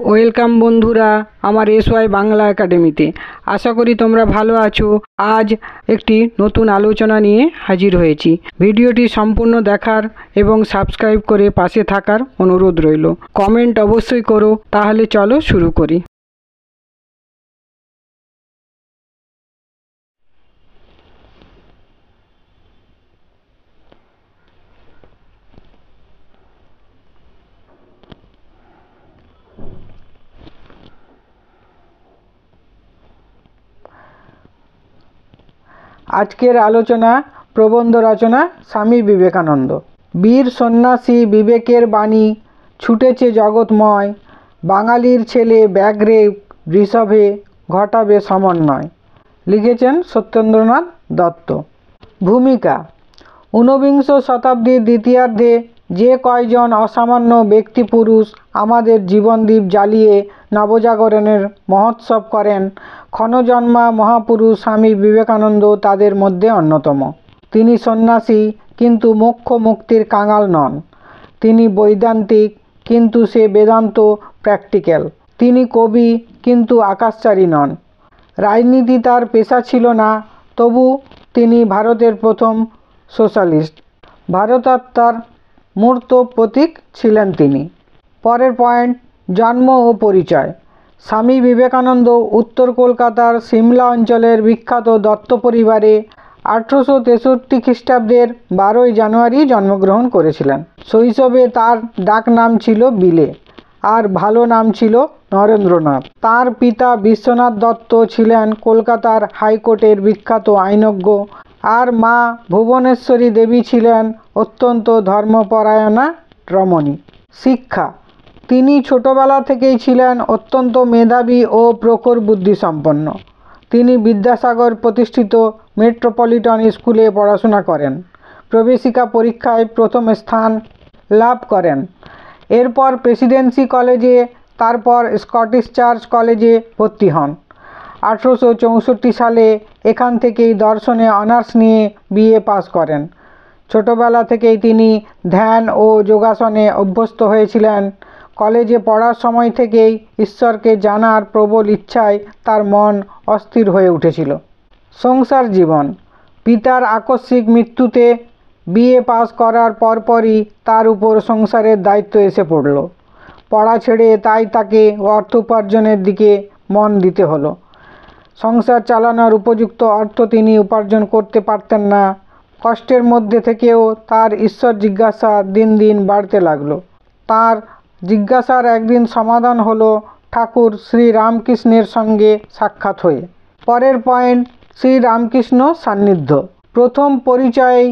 Welcome বন্ধুরা আমার SY Bangla একাডেমিতে। আশা করি তোমরা ভালো আছো। আজ একটি নতুন আলোচনা নিয়ে হাজির হয়েছি। ভিডিওটি সম্পূর্ণ দেখার এবং সাবস্ক্রাইব করে পাশে থাকার অনুরোধ রইল। কমেন্ট অবশ্যই করো। তাহলে চলো শুরু করি। আজকের আলোচনা প্রবন্ধ রচনা স্বামী বিবেকানন্দ। বীর সন্ন্যাসী বিবেকের বাণী ছুটেছে জগৎময়, বাঙালির ছেলে ব্যাঘ্রে বৃষভে ঘটাবে সমন্বয়। লিখেছেন সত্যেন্দ্রনাথ দত্ত। ভূমিকা: ঊনবিংশ শতাব্দীর দ্বিতীয়ার্ধে যে কয়জন অসামান্য ব্যক্তি পুরুষ আমাদের জীবনদীপ জ্বালিয়ে নবজাগরণের মহোৎসব করেন, ক্ষণজন্মা মহাপুরুষ স্বামী বিবেকানন্দ তাদের মধ্যে অন্যতম। তিনি সন্ন্যাসী কিন্তু মোক্ষ মুক্তির কাঙাল নন। তিনি বৈদান্তিক কিন্তু সে বেদান্ত প্র্যাকটিক্যাল। তিনি কবি কিন্তু আকাশচারী নন। রাজনীতি তার পেশা ছিল না, তবু তিনি ভারতের প্রথম সোশ্যালিস্ট। ভারতাত্মার মূর্ত প্রতীক ছিলেন তিনি। পরের পয়েন্ট: জন্ম ও পরিচয়। স্বামী বিবেকানন্দ উত্তর কলকাতার সিমলা অঞ্চলের বিখ্যাত দত্ত পরিবারে 1863 খ্রিস্টাব্দের 12ই জানুয়ারি জন্মগ্রহণ করেছিলেন। শৈশবে তার ডাক নাম ছিল বিলে, আর ভালো নাম ছিল নরেন্দ্রনাথ। তার পিতা বিশ্বনাথ দত্ত ছিলেন কলকাতার হাইকোর্টের বিখ্যাত আইনজ্ঞ, আর মা ভুবনেশ্বরী দেবী ছিলেন অত্যন্ত ধর্মপরায়ণা রমণী। শিক্ষা: তিনি ছোটবেলা থেকেই ছিলেন অত্যন্ত মেধাবী ও প্রখর বুদ্ধিসম্পন্ন। তিনি বিদ্যাসাগর প্রতিষ্ঠিত মেট্রোপলিটন স্কুলে পড়াশোনা করেন। প্রবেশিকা পরীক্ষায় প্রথম স্থান লাভ করেন। এরপর প্রেসিডেন্সি কলেজে, তারপর স্কটিশ চার্চ কলেজে ভর্তি হন। 1864 সালে এখান থেকেই দর্শনে অনার্স নিয়ে BA পাস করেন। ছোটবেলা থেকেই তিনি ধ্যান ও যোগাসনে অভ্যস্ত হয়েছিলেন। কলেজে পড়ার সময় থেকেই ঈশ্বরকে জানার প্রবল ইচ্ছায় তার মন অস্থির হয়ে উঠেছিল। সংসার জীবন: পিতার আকস্মিক মৃত্যুতে BA পাস করার পরপরই তার উপর সংসারের দায়িত্ব এসে পড়ল। পড়া ছেড়ে তাই তাকে অর্থ উপার্জনের দিকে মন দিতে হলো। সংসার চালানোর উপযুক্ত অর্থ তিনি উপার্জন করতে পারতেন না। কষ্টের মধ্যে থেকেও তার ঈশ্বর জিজ্ঞাসা দিন দিন বাড়তে লাগলো। তার জিজ্ঞাসার একদিন সমাধান হলো ঠাকুর শ্রী রামকৃষ্ণের সঙ্গে সাক্ষাৎ হয়ে। পরের পয়েন্ট: শ্রী রামকৃষ্ণ সান্নিধ্য। প্রথম পরিচয়েই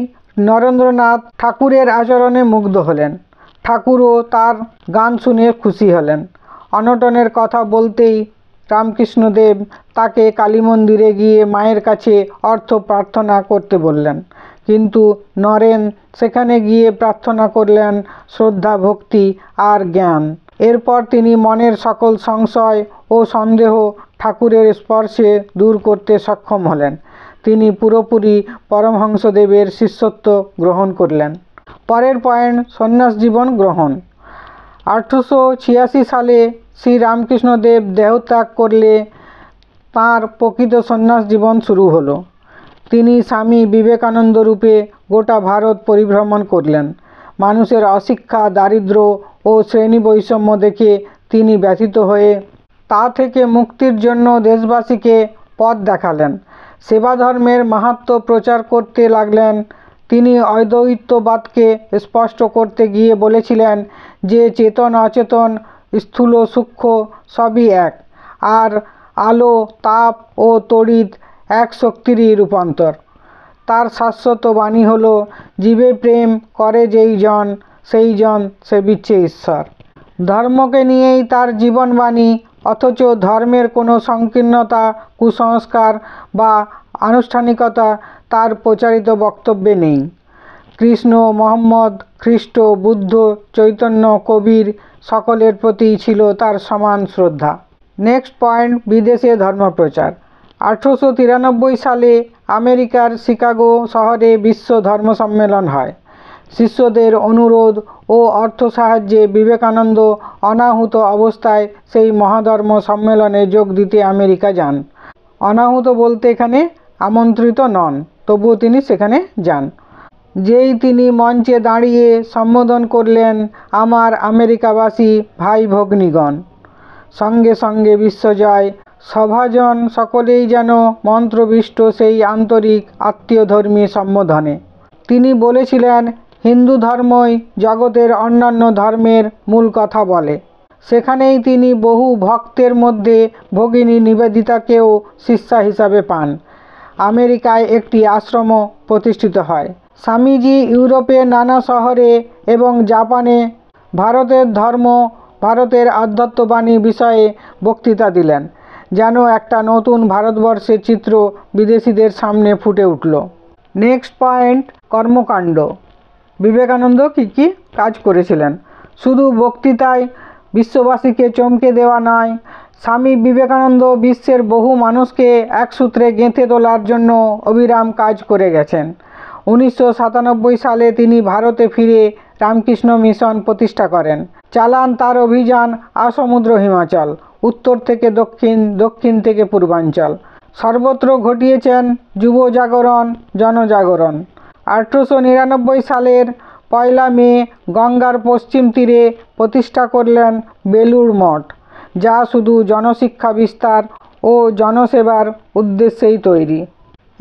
নরেন্দ্রনাথ ঠাকুরের আচরণে মুগ্ধ হলেন। ঠাকুরও তার গান শুনে খুশি হলেন। অনটনের কথা বলতেই রামকৃষ্ণদেব তাকে কালী মন্দিরে গিয়ে মায়ের কাছে অর্থ প্রার্থনা করতে বললেন। কিন্তু নরেন সেখানে গিয়ে প্রার্থনা করলেন শ্রদ্ধা, ভক্তি আর জ্ঞান। এরপর তিনি মনের সকল সংশয় ও সন্দেহ ঠাকুরের স্পর্শে দূর করতে সক্ষম হলেন। তিনি পুরোপুরি পরমহংসদেবের শিষ্যত্ব গ্রহণ করলেন। পরের পয়েন্ট: সন্ন্যাস জীবন গ্রহণ। 1886 সালে শ্রী রামকৃষ্ণদেব দেহত্যাগ করলে তাঁর প্রকৃত সন্ন্যাস জীবন শুরু হলো। তিনি স্বামী বিবেকানন্দ রূপে গোটা ভারত পরিভ্রমণ করলেন। মানুষের অশিক্ষা, দারিদ্র্য ও শ্রেণী বৈষম্য দেখে তিনি ব্যথিত হয়ে তা থেকে মুক্তির জন্য দেশবাসীকে পথ দেখালেন। সেবা ধর্মের মাহাত্ম্য প্রচার করতে লাগলেন। তিনি অদ্বৈতবাদকে স্পষ্ট করতে গিয়ে বলেছিলেন যে চেতন অচেতন, স্থূল সূক্ষ্ম সবই এক, আর আলো, তাপ ও তড়িৎ এক শক্তিরই রূপান্তর। তার শাশ্বত বাণী হল, জীবে প্রেম করে যেই জন, সেই জন সেবিচ্ছে ঈশ্বর। ধর্মকে নিয়েই তার জীবনবাণী, অথচ ধর্মের কোনো সংকীর্ণতা, কুসংস্কার বা আনুষ্ঠানিকতা তার প্রচারিত বক্তব্যে নেই। কৃষ্ণ, মোহাম্মদ, খ্রিস্ট, বুদ্ধ, চৈতন্য, কবির সকলের প্রতি ছিল তার সমান শ্রদ্ধা। নেক্সট পয়েন্ট: বিদেশে ধর্মপ্রচার। 1893 সালে আমেরিকার শিকাগো শহরে বিশ্ব ধর্ম সম্মেলন হয়। শিষ্যদের অনুরোধ ও অর্থ সাহায্যে বিবেকানন্দ অনাহুত অবস্থায় সেই মহাধর্ম সম্মেলনে যোগ দিতে আমেরিকা যান। অনাহুত বলতে এখানে আমন্ত্রিত নন, তবুও তিনি সেখানে যান। যেই তিনি মঞ্চে দাঁড়িয়ে সম্বোধন করলেন, আমার আমেরিকাবাসী ভাই ভগ্নীগণ, সঙ্গে সঙ্গে বিশ্বজয় সভাজন সকলেই যেন মন্ত্রবিষ্ট সেই আন্তরিক আত্মীয়ধর্মী সম্বোধনে। তিনি বলেছিলেন, হিন্দু ধর্মই জগতের অন্যান্য ধর্মের মূল কথা বলে। সেখানেই তিনি বহু ভক্তের মধ্যে ভগিনী নিবেদিতাকেও শিষ্যা হিসাবে পান। আমেরিকায় একটি আশ্রম প্রতিষ্ঠিত হয়। স্বামীজি ইউরোপে নানা শহরে এবং জাপানে ভারতের ধর্ম, ভারতের আধ্যাত্মবাণী বিষয়ে বক্তৃতা দিলেন। যেন একটা নতুন ভারতবর্ষের চিত্র বিদেশিদের সামনে ফুটে উঠল। নেক্সট পয়েন্ট, কর্মকাণ্ড। বিবেকানন্দ কী কী কাজ করেছিলেন? শুধু বক্তৃতায় বিশ্ববাসীকে চমকে দেওয়া নয়, স্বামী বিবেকানন্দ বিশ্বের বহু মানুষকে এক সূত্রে গেঁথে তোলার জন্য অবিরাম কাজ করে গেছেন। 1997 সালে তিনি ভারতে ফিরে রামকৃষ্ণ মিশন প্রতিষ্ঠা করেন। চালান তার অভিযান আসমুদ্র হিমাচল, উত্তর থেকে দক্ষিণ, দক্ষিণ থেকে পূর্বাঞ্চল। সর্বত্র ঘটিয়েছেন যুব জাগরণ, জনজাগরণ। 1899 সালের 1 মে গঙ্গার পশ্চিম তীরে প্রতিষ্ঠা করলেন বেলুড় মঠ, যা শুধু জনশিক্ষা বিস্তার ও জনসেবার উদ্দেশ্যেই তৈরি।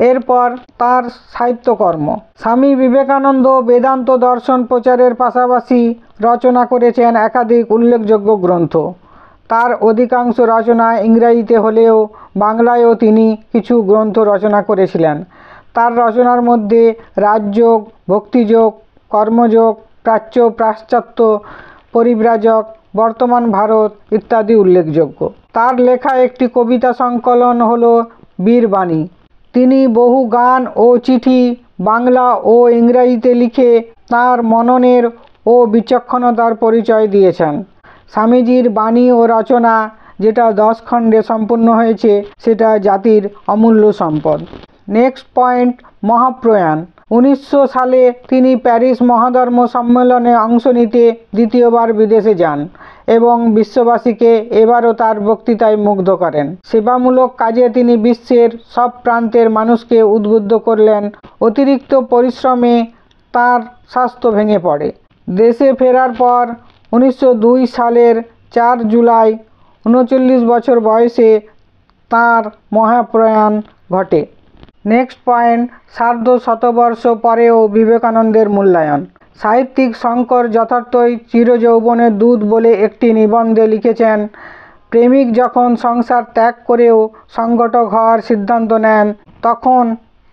এরপর তার সাহিত্যকর্ম। স্বামী বিবেকানন্দ বেদান্ত দর্শন প্রচারের পাশাপাশি রচনা করেছেন একাধিক উল্লেখযোগ্য গ্রন্থ। তার অধিকাংশ রচনা ইংরেজিতে হলেও বাংলায়ও তিনি কিছু গ্রন্থ রচনা করেছিলেন। তার রচনার মধ্যে রাজযোগ, ভক্তিযোগ, কর্মযোগ, প্রাচ্য পাশ্চাত্য, পরিব্রাজক, বর্তমান ভারত ইত্যাদি উল্লেখযোগ্য। তার লেখা একটি কবিতা সংকলন হল বীরবাণী। তিনি বহু গান ও চিঠি বাংলা ও ইংরেজিতে লিখে তার মননের ও বিচক্ষণতার পরিচয় দিয়েছেন। স্বামীজির বাণী ও রচনা, যেটা 10 খণ্ডে সম্পূর্ণ হয়েছে, সেটা জাতির অমূল্য সম্পদ। Next point, মহাপ্রয়াণ। 1900 সালে তিনি প্যারিস মহাধর্ম সম্মেলনে অংশ নিতে দ্বিতীয়বার বিদেশে যান এবং বিশ্ববাসীকে এবারও তার বক্তৃতায় মুগ্ধ করেন। সেবামূলক কাজে তিনি বিশ্বের সব প্রান্তের মানুষকে উদ্বুদ্ধ করলেন। অতিরিক্ত পরিশ্রমে তার স্বাস্থ্য ভেঙে পড়ে। দেশে ফেরার পর 1902 সালের 4 জুলাই 39 বছর বয়সে তার মহাপ্রয়াণ ঘটে। নেক্সট পয়েন্ট, সার্ধ শতবর্ষ পরেও বিবেকানন্দের মূল্যায়ন। সাহিত্যিক শঙ্কর যথার্থই চিরযৌবনের দূত বলে একটি নিবন্ধে লিখেছেন, প্রেমিক যখন সংসার ত্যাগ করেও সংগঠক হওয়ার সিদ্ধান্ত নেন, তখন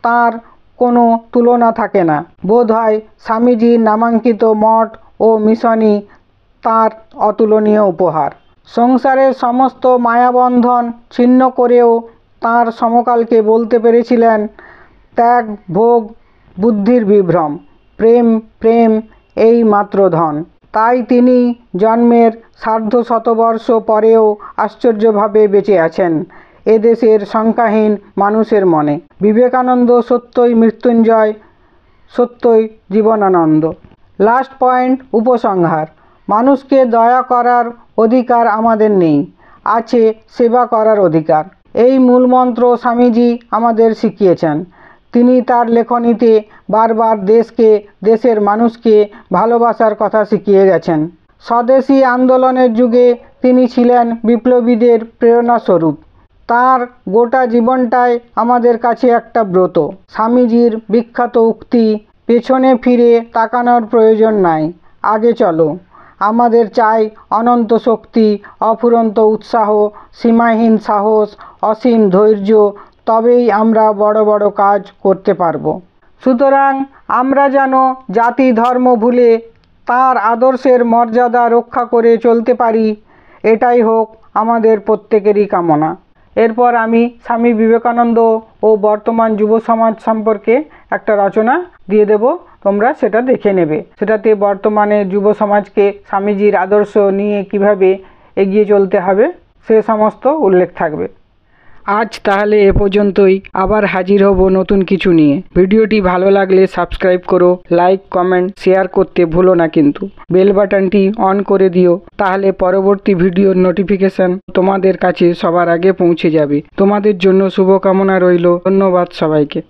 তার কোনো তুলনা থাকে না। বোধহয় স্বামীজির নামাঙ্কিত মঠ ও মিশনই তার অতুলনীয় উপহার। সংসারের সমস্ত মায়াবন্ধন ছিন্ন করেও তার সমকালকে বলতে পেরেছিলেন, ত্যাগ ভোগ বুদ্ধির বিভ্রম, প্রেম প্রেম এই মাত্র ধন। তাই তিনি জন্মের সার্ধ শতবর্ষ পরেও আশ্চর্যভাবে বেঁচে আছেন এদেশের সংখ্যাহীন মানুষের মনে। বিবেকানন্দ সত্যই মৃত্যুঞ্জয়, সত্যই জীবনানন্দ। লাস্ট পয়েন্ট, উপসংহার। মানুষকে দয়া করার অধিকার আমাদের নেই, আছে সেবা করার অধিকার। এই মূলমন্ত্র স্বামীজি আমাদের শিখিয়েছেন। তিনি তার লেখনীতে বারবার দেশকে, দেশের মানুষকে ভালোবাসার কথা শিখিয়ে গেছেন। স্বদেশী আন্দোলনের যুগে তিনি ছিলেন বিপ্লবীদের প্রেরণাস্বরূপ। তার গোটা জীবনটাই আমাদের কাছে একটা ব্রত। স্বামীজির বিখ্যাত উক্তি, পেছনে ফিরে তাকানোর প্রয়োজন নাই, আগে চলো। আমাদের চাই অনন্ত শক্তি, অফুরন্ত উৎসাহ, সীমাহীন সাহস, অসীম ধৈর্য, তবেই আমরা বড় বড় কাজ করতে পারবো। সুতরাং আমরা যেন জাতি ধর্ম ভুলে তার আদর্শের মর্যাদা রক্ষা করে চলতে পারি, এটাই হোক আমাদের প্রত্যেকেরই কামনা। এরপর আমি স্বামী বিবেকানন্দ ও বর্তমান যুব সমাজ সম্পর্কে একটা রচনা দিয়ে দেব, তোমরা সেটা দেখে নেবে। সেটাতে বর্তমানে যুব সমাজকে স্বামীজির আদর্শ নিয়ে কিভাবে এগিয়ে চলতে হবে সে সমস্ত উল্লেখ থাকবে। আজ তাহলে এ পর্যন্তই, আবার হাজির হব নতুন কিছু নিয়ে। ভিডিওটি ভালো লাগলে সাবস্ক্রাইব করো, লাইক কমেন্ট শেয়ার করতে ভুলো না কিন্তু। বেল বাটনটি অন করে দিও, তাহলে পরবর্তী ভিডিওর নোটিফিকেশন তোমাদের কাছে সবার আগে পৌঁছে যাবে। তোমাদের জন্য শুভকামনা রইল। ধন্যবাদ সবাইকে।